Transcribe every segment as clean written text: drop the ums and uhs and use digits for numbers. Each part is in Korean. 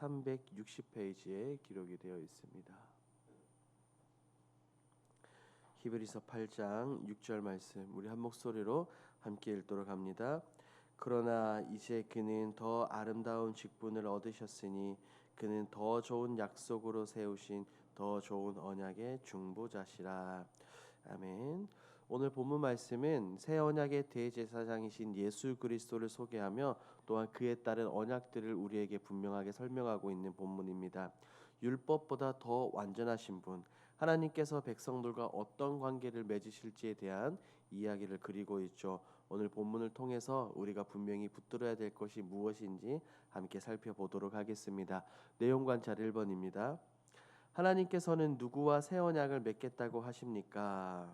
360페이지에 기록이 되어 있습니다. 히브리서 8장 6절 말씀 우리 한 목소리로 함께 읽도록 합니다. 그러나 이제 그는 더 아름다운 직분을 얻으셨으니 그는 더 좋은 약속으로 세우신 더 좋은 언약의 중보자시라. 아멘. 오늘 본문 말씀은 새 언약의 대제사장이신 예수 그리스도를 소개하며 또한 그에 따른 언약들을 우리에게 분명하게 설명하고 있는 본문입니다. 율법보다 더 완전하신 분, 하나님께서 백성들과 어떤 관계를 맺으실지에 대한 이야기를 그리고 있죠. 오늘 본문을 통해서 우리가 분명히 붙들어야 될 것이 무엇인지 함께 살펴보도록 하겠습니다. 내용 관찰 1번입니다. 하나님께서는 누구와 새 언약을 맺겠다고 하십니까?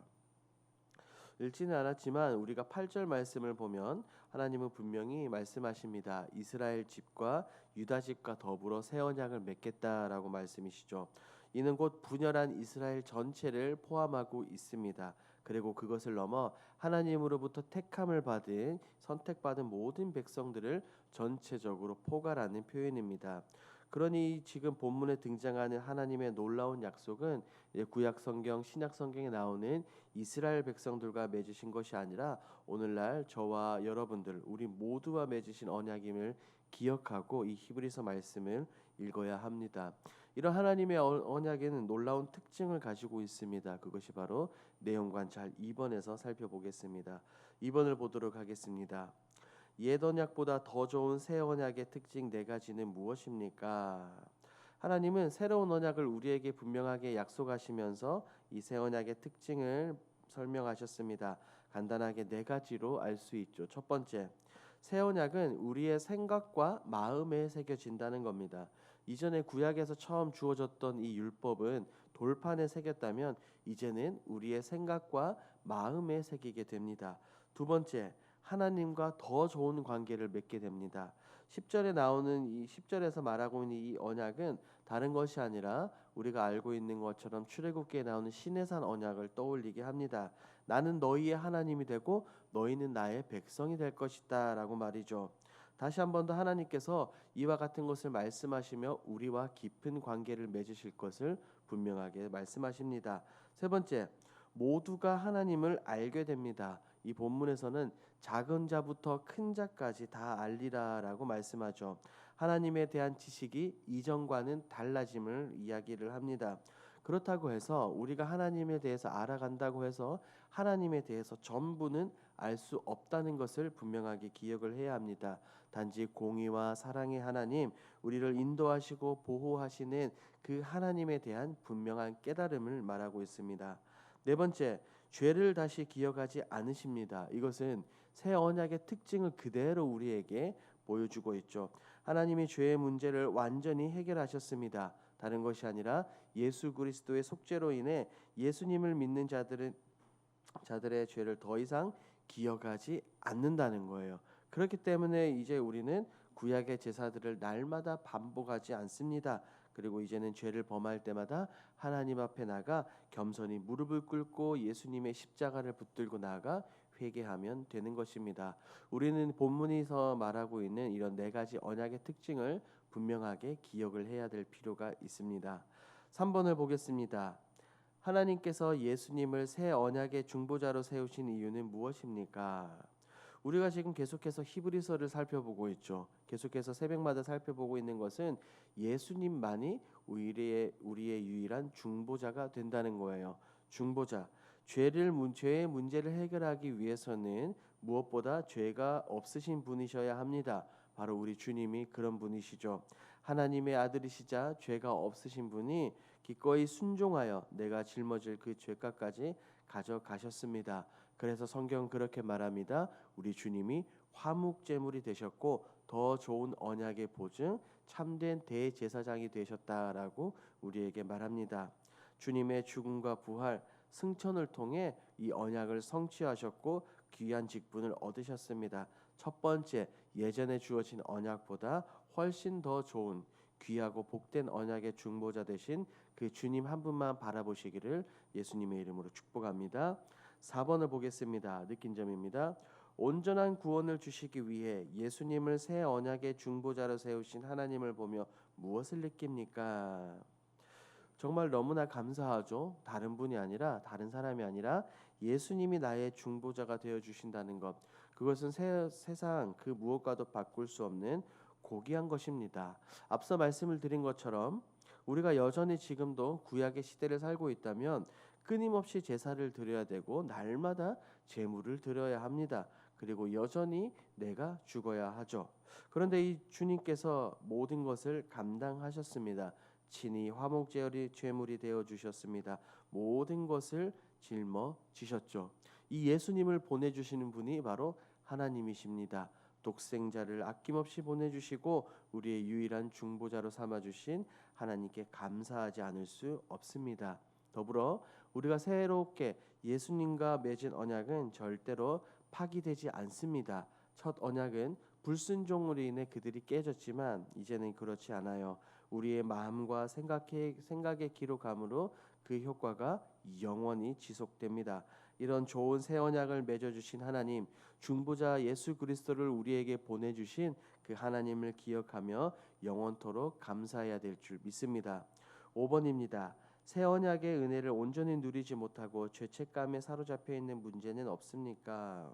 읽지는 않았지만 우리가 8절 말씀을 보면 하나님은 분명히 말씀하십니다. 이스라엘 집과 유다 집과 더불어 새 언약을 맺겠다라고 말씀이시죠. 이는 곧 분열한 이스라엘 전체를 포함하고 있습니다. 그리고 그것을 넘어 하나님으로부터 택함을 받은 선택받은 모든 백성들을 전체적으로 포괄하는 표현입니다. 그러니 지금 본문에 등장하는 하나님의 놀라운 약속은 구약 성경, 신약 성경에 나오는 이스라엘 백성들과 맺으신 것이 아니라 오늘날 저와 여러분들 우리 모두와 맺으신 언약임을 기억하고 이 히브리서 말씀을 읽어야 합니다. 이런 하나님의 언약에는 놀라운 특징을 가지고 있습니다. 그것이 바로 내용 관찰 2번에서 살펴보겠습니다. 2번을 보도록 하겠습니다. 옛 언약보다 더 좋은 새 언약의 특징 4가지는 무엇입니까? 하나님은 새로운 언약을 우리에게 분명하게 약속하시면서 이 새 언약의 특징을 설명하셨습니다. 간단하게 4가지로 알 수 있죠. 첫 번째, 새 언약은 우리의 생각과 마음에 새겨진다는 겁니다. 이전에 구약에서 처음 주어졌던 이 율법은 돌판에 새겼다면 이제는 우리의 생각과 마음에 새기게 됩니다. 두 번째, 하나님과 더 좋은 관계를 맺게 됩니다. 10절에 나오는 이 10절에서 말하고 있는 이 언약은 다른 것이 아니라 우리가 알고 있는 것처럼 출애굽기에 나오는 시내산 언약을 떠올리게 합니다. 나는 너희의 하나님이 되고 너희는 나의 백성이 될 것이다 라고 말이죠. 다시 한 번 더 하나님께서 이와 같은 것을 말씀하시며 우리와 깊은 관계를 맺으실 것을 분명하게 말씀하십니다. 세 번째, 모두가 하나님을 알게 됩니다. 이 본문에서는 작은 자부터 큰 자까지 다 알리라라고 말씀하죠. 하나님에 대한 지식이 이전과는 달라짐을 이야기를 합니다. 그렇다고 해서 우리가 하나님에 대해서 알아간다고 해서 하나님에 대해서 전부는 알 수 없다는 것을 분명하게 기억을 해야 합니다. 단지 공의와 사랑의 하나님, 우리를 인도하시고 보호하시는 그 하나님에 대한 분명한 깨달음을 말하고 있습니다. 네 번째, 죄를 다시 기억하지 않으십니다. 이것은 새 언약의 특징을 그대로 우리에게 보여주고 있죠. 하나님이 죄의 문제를 완전히 해결하셨습니다. 다른 것이 아니라 예수 그리스도의 속죄로 인해 예수님을 믿는 자들의 죄를 더 이상 기억하지 않는다는 거예요. 그렇기 때문에 이제 우리는 구약의 제사들을 날마다 반복하지 않습니다. 그리고 이제는 죄를 범할 때마다 하나님 앞에 나가 겸손히 무릎을 꿇고 예수님의 십자가를 붙들고 나아가 회개하면 되는 것입니다. 우리는 본문에서 말하고 있는 이런 4가지 언약의 특징을 분명하게 기억을 해야 될 필요가 있습니다. 3번을 보겠습니다. 하나님께서 예수님을 새 언약의 중보자로 세우신 이유는 무엇입니까? 우리가 지금 계속해서 히브리서를 살펴보고 있죠. 계속해서 새벽마다 살펴보고 있는 것은 예수님만이 우리의 유일한 중보자가 된다는 거예요. 중보자. 죄의 문제를 해결하기 위해서는 무엇보다 죄가 없으신 분이셔야 합니다. 바로 우리 주님이 그런 분이시죠. 하나님의 아들이시자 죄가 없으신 분이 기꺼이 순종하여 내가 짊어질 그 죄값까지 가져가셨습니다. 그래서 성경은 그렇게 말합니다. 우리 주님이 화목제물이 되셨고 더 좋은 언약의 보증, 참된 대제사장이 되셨다라고 우리에게 말합니다. 주님의 죽음과 부활, 승천을 통해 이 언약을 성취하셨고 귀한 직분을 얻으셨습니다. 첫 번째, 예전에 주어진 언약보다 훨씬 더 좋은 귀하고 복된 언약의 중보자 되신 그 주님 한 분만 바라보시기를 예수님의 이름으로 축복합니다. 4번을 보겠습니다. 느낀 점입니다. 온전한 구원을 주시기 위해 예수님을 새 언약의 중보자로 세우신 하나님을 보며 무엇을 느낍니까? 정말 너무나 감사하죠. 다른 분이 아니라 다른 사람이 아니라 예수님이 나의 중보자가 되어 주신다는 것. 그것은 세상 그 무엇과도 바꿀 수 없는 고귀한 것입니다. 앞서 말씀을 드린 것처럼 우리가 여전히 지금도 구약의 시대를 살고 있다면 끊임없이 제사를 드려야 되고 날마다 제물을 드려야 합니다. 그리고 여전히 내가 죽어야 하죠. 그런데 이 주님께서 모든 것을 감당하셨습니다. 친히 화목 제물이 되어 주셨습니다. 모든 것을 짊어지셨죠. 이 예수님을 보내주시는 분이 바로 하나님이십니다. 독생자를 아낌없이 보내주시고 우리의 유일한 중보자로 삼아주신 하나님께 감사하지 않을 수 없습니다. 더불어 우리가 새롭게 예수님과 맺은 언약은 절대로 파기되지 않습니다. 첫 언약은 불순종으로 인해 그들이 깨졌지만 이제는 그렇지 않아요. 우리의 마음과 생각의 기록함으로 그 효과가 영원히 지속됩니다. 이런 좋은 새 언약을 맺어주신 하나님, 중보자 예수 그리스도를 우리에게 보내주신 그 하나님을 기억하며 영원토록 감사해야 될 줄 믿습니다. 5번입니다. 새 언약의 은혜를 온전히 누리지 못하고 죄책감에 사로잡혀 있는 문제는 없습니까?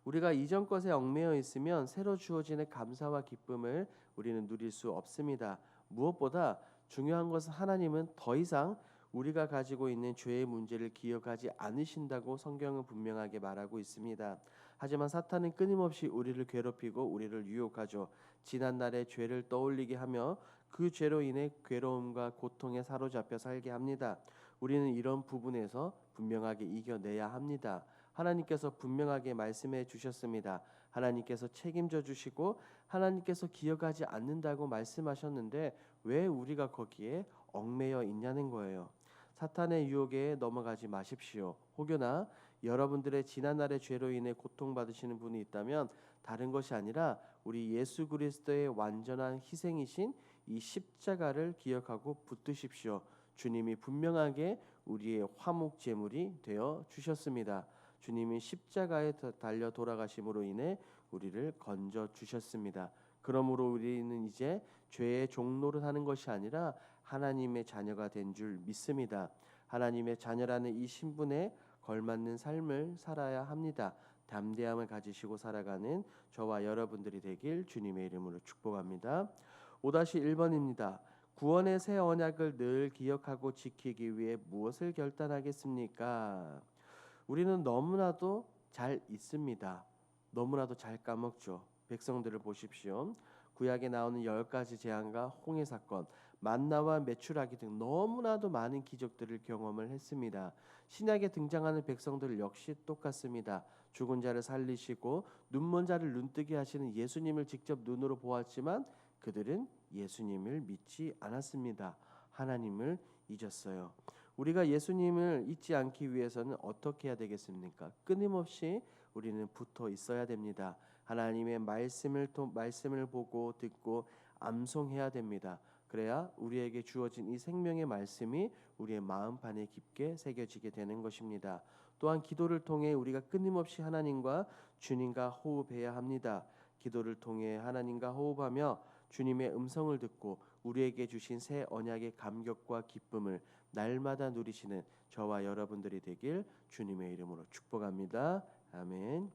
우리가 이전 것에 얽매여 있으면 새로 주어지는 감사와 기쁨을 우리는 누릴 수 없습니다. 무엇보다 중요한 것은 하나님은 더 이상 우리가 가지고 있는 죄의 문제를 기억하지 않으신다고 성경은 분명하게 말하고 있습니다. 하지만 사탄은 끊임없이 우리를 괴롭히고 우리를 유혹하죠. 지난날의 죄를 떠올리게 하며 그 죄로 인해 괴로움과 고통에 사로잡혀 살게 합니다. 우리는 이런 부분에서 분명하게 이겨내야 합니다. 하나님께서 분명하게 말씀해 주셨습니다. 하나님께서 책임져 주시고 하나님께서 기억하지 않는다고 말씀하셨는데 왜 우리가 거기에 얽매여 있냐는 거예요. 사탄의 유혹에 넘어가지 마십시오. 혹여나 여러분들의 지난날의 죄로 인해 고통받으시는 분이 있다면 다른 것이 아니라 우리 예수 그리스도의 완전한 희생이신 이 십자가를 기억하고 붙드십시오. 주님이 분명하게 우리의 화목 제물이 되어 주셨습니다. 주님이 십자가에 달려 돌아가심으로 인해 우리를 건져 주셨습니다. 그러므로 우리는 이제 죄의 종노릇 하는 것이 아니라 하나님의 자녀가 된 줄 믿습니다. 하나님의 자녀라는 이 신분에 걸맞는 삶을 살아야 합니다. 담대함을 가지시고 살아가는 저와 여러분들이 되길 주님의 이름으로 축복합니다. 5-1번입니다. 구원의 새 언약을 늘 기억하고 지키기 위해 무엇을 결단하겠습니까? 우리는 너무나도 잘 잊습니다. 너무나도 잘 까먹죠. 백성들을 보십시오. 구약에 나오는 10가지 재앙과 홍해 사건, 만나와 메추라기 등 너무나도 많은 기적들을 경험을 했습니다. 신약에 등장하는 백성들 역시 똑같습니다. 죽은 자를 살리시고 눈먼 자를 눈뜨게 하시는 예수님을 직접 눈으로 보았지만 그들은 예수님을 믿지 않았습니다. 하나님을 잊었어요. 우리가 예수님을 잊지 않기 위해서는 어떻게 해야 되겠습니까? 끊임없이 우리는 붙어 있어야 됩니다. 하나님의 말씀을 보고 듣고 암송해야 됩니다. 그래야 우리에게 주어진 이 생명의 말씀이 우리의 마음판에 깊게 새겨지게 되는 것입니다. 또한 기도를 통해 우리가 끊임없이 하나님과 주님과 호흡해야 합니다. 기도를 통해 하나님과 호흡하며 주님의 음성을 듣고 우리에게 주신 새 언약의 감격과 기쁨을 날마다 누리시는 저와 여러분들이 되길 주님의 이름으로 축복합니다. 아멘.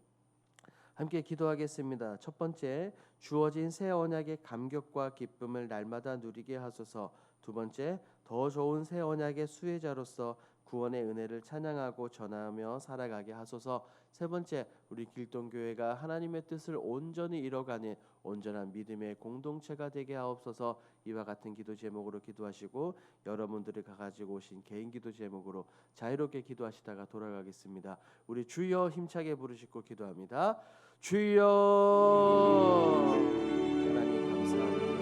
함께 기도하겠습니다. 첫 번째, 주어진 새 언약의 감격과 기쁨을 날마다 누리게 하소서. 두 번째, 더 좋은 새 언약의 수혜자로서 구원의 은혜를 찬양하고 전하며 살아가게 하소서. 세 번째, 우리 길동교회가 하나님의 뜻을 온전히 이뤄가는 온전한 믿음의 공동체가 되게 하옵소서. 이와 같은 기도 제목으로 기도하시고 여러분들이 가지고 오신 개인 기도 제목으로 자유롭게 기도하시다가 돌아가겠습니다. 우리 주여 힘차게 부르시고 기도합니다. 주여. 하나님 감사합니다.